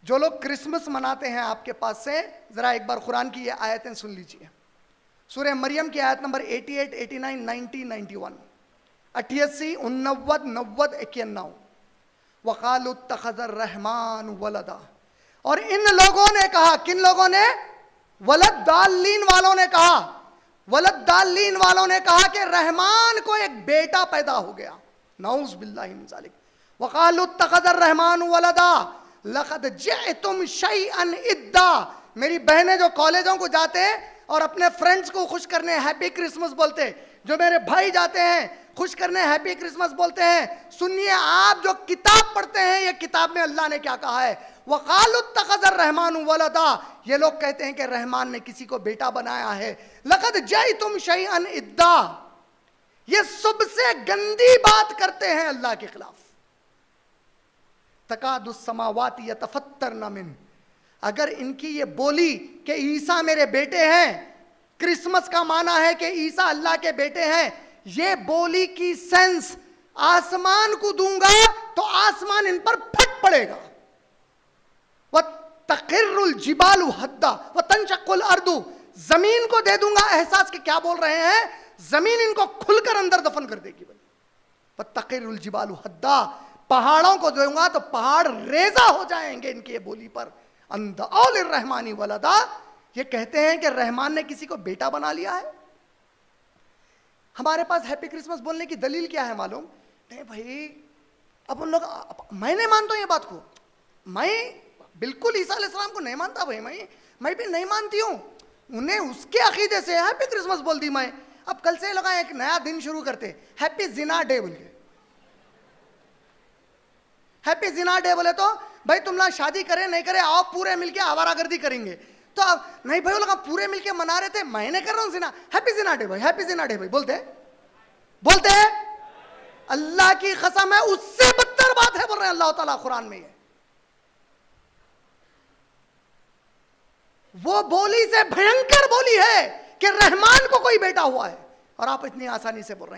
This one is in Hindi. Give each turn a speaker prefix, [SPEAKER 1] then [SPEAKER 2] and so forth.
[SPEAKER 1] जो लोग क्रिसमस मनाते हैं आपके पास से जरा एक बार कुरान की ये आयतें सुन लीजिए। सूरह मरियम की आयत नंबर 88, 89, 90, 91, 88, 89, 90, 91। वक़ालु इत्तख़ज़र रहमान वलदा। और इन लोगों ने कहा, किन लोगों ने? वलद दालीन वालों ने कहा, वलद दालीन वालों ने कहा कि रहमान को एक बेटा पैदा हो गया। नऊज़ बिल्लाहि मिन ज़ालिक। वक़ालु इत्तख़ज़र रहमान वलदा लक़द जिअतुम शैअन इद्दा। मेरी बहनें जो कॉलेजों को जाते हैं और अपने फ्रेंड्स को खुश करने हैप्पी क्रिसमस बोलते हैं, जो मेरे भाई जाते हैं खुश करने हैप्पी क्रिसमस बोलते हैं, सुनिए आप जो किताब पढ़ते हैं, ये किताब में अल्लाह ने क्या कहा है? वक़ालु इत्तख़ज़र रहमान वलदा। ये लोग कहते हैं कि रहमान ने किसी को बेटा बनाया है। लक़द जिअतुम शैअन इद्दा। ये सबसे गंदी बात करते हैं अल्लाह के खिलाफ। तकादुस समावाति यतफत्तरन मिन। अगर इनकी ये बोली कि ईसा मेरे बेटे हैं, क्रिसमस का माना है कि ईसा अल्लाह के बेटे हैं, ये बोली की सेंस आसमान को दूंगा तो आसमान इन पर फट पड़ेगा। वह तक़िर्रुल जिबालु हद्दा व तंशक़्क़ुल अर्दु। जमीन को दे दूंगा एहसास के क्या बोल रहे हैं, जमीन इनको खुलकर अंदर दफन कर देगी। वह तक़िर्रुल जिबालु हद्दा। पहाड़ों को दूंगा तो पहाड़ रेजा हो जाएंगे इनकी ये बोली पर। अंदऔ लिर्रहमानी वलदा। ये कहते हैं कि रहमान ने किसी को बेटा बना लिया है। हमारे पास हैप्पी क्रिसमस बोलने की दलील क्या है मालूम? नहीं भाई, अब उन लोग, मैं नहीं मानता हूं ये बात को, मैं बिल्कुल ईसा अलैहिस्सलाम को नहीं मानता भाई, मैं भी नहीं मानती हूं। उन्हें उसके अकीदे से हैप्पी क्रिसमस बोल दी मैं। अब कल से लोग एक नया दिन शुरू करते, हैप्पी जिना डे बोल के। हैप्पी जिना डे बोले तो भाई तुम लोग शादी करे नहीं करे, आओ पूरे मिलके आवारागर्दी करेंगे। तो अब नहीं भाई, वो लोग पूरे मिलके मना रहे थे, मैं नहीं कर रहा हूं जिना। हैप्पी जिना डे भाई, हैप्पी जिना डे भाई बोलते बोलते हैं। अल्लाह की कसम है, उससे बदतर बात है बोल रहे हैं अल्लाह ताला कुरान में। ये वो बोली से भयंकर बोली है कि रहमान को कोई बेटा हुआ है, और आप इतनी आसानी से बोल रहे हैं।